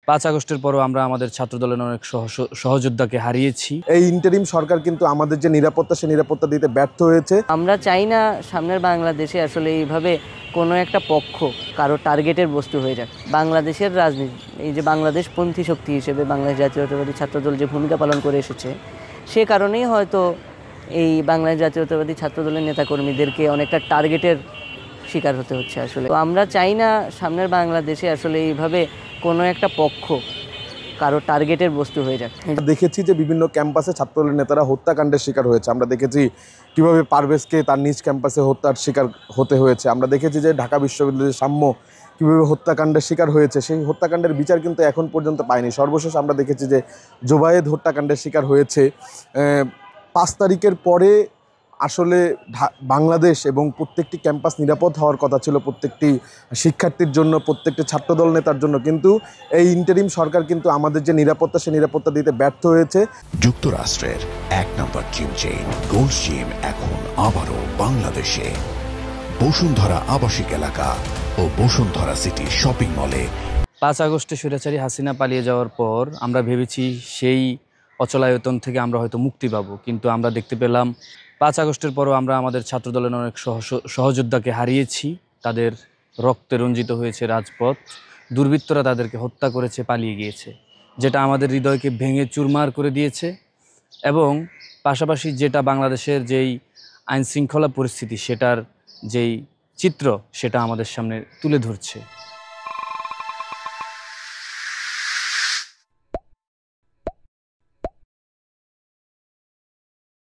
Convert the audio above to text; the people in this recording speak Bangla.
5 আগস্টের পরও আমরা আমাদের ছাত্রদলের অনেক সহযোদ্ধাকে হারিয়েছি। এই ইন্টারিম সরকার কিন্তু আমাদের যে নিরাপত্তা, সে নিরাপত্তা দিতে ব্যর্থ হয়েছে। আমরা চাই না সামনের বাংলাদেশে আসলে এইভাবে কোনো একটা পক্ষ কারো টার্গেটের বস্তু হয়ে যাক। বাংলাদেশের রাজনীতি, এই যে বাংলাদেশপন্থী শক্তি হিসেবে বাংলাদেশ জাতীয়তাবাদী ছাত্রদল যে ভূমিকা পালন করে এসেছে, সে কারণেই হয়তো এই বাংলাদেশ জাতীয়তাবাদী ছাত্রদলের নেতাকর্মীদেরকে অনেকটা টার্গেটের শিকার হতে হচ্ছে আসলে। তো আমরা চাই না সামনের বাংলাদেশে আসলে এইভাবে কোনো একটা পক্ষ কারো টার্গেটের বস্তু হয়ে যাক। দেখেছি যে বিভিন্ন ক্যাম্পাসে ছাত্রদলের নেতারা হত্যাকাণ্ডের শিকার হয়েছে। আমরা দেখেছি কীভাবে পারভেজকে তার নিজ ক্যাম্পাসে হত্যার শিকার হতে হয়েছে। আমরা দেখেছি যে ঢাকা বিশ্ববিদ্যালয়ের সাম্য কীভাবে হত্যাকাণ্ডের শিকার হয়েছে। সেই হত্যাকাণ্ডের বিচার কিন্তু এখন পর্যন্ত পায়নি। সর্বশেষ আমরা দেখেছি যে জোবায়েদ হত্যাকাণ্ডের শিকার হয়েছে। 5 তারিখের পরে আসলে বাংলাদেশ এবং প্রত্যেকটি ক্যাম্পাস নিরাপদ হওয়ার কথা ছিল, প্রত্যেকটি শিক্ষার্থীর জন্য, প্রত্যেকটি ছাত্রদল নেতার জন্য। কিন্তু এই ইন্টারিম সরকার কিন্তু আমাদের যে নিরাপত্তা, সে নিরাপত্তা দিতে ব্যর্থ হয়েছে। যুক্তরাষ্ট্রের 1 নম্বর জিম চেইন গোল্ড জিম এখন আবারও বাংলাদেশে বসুন্ধরা আবাসিক এলাকা ও বসুন্ধরা সিটি শপিং মলে। 5 আগস্টে স্বৈরাচারী হাসিনা পালিয়ে যাওয়ার পর আমরা ভেবেছি সেই অচলায়তন থেকে আমরা হয়তো মুক্তি পাবো, কিন্তু আমরা দেখতে পেলাম 5 আগস্টের পরও আমরা আমাদের ছাত্রদলের অনেক সহযোদ্ধাকে হারিয়েছি। তাদের রক্তে রঞ্জিত হয়েছে রাজপথ। দুর্বৃত্তরা তাদেরকে হত্যা করেছে, পালিয়ে গিয়েছে, যেটা আমাদের হৃদয়কে ভেঙে চুরমার করে দিয়েছে। এবং পাশাপাশি যেটা বাংলাদেশের যেই আইনশৃঙ্খলা পরিস্থিতি, সেটার যেই চিত্র, সেটা আমাদের সামনে তুলে ধরছে।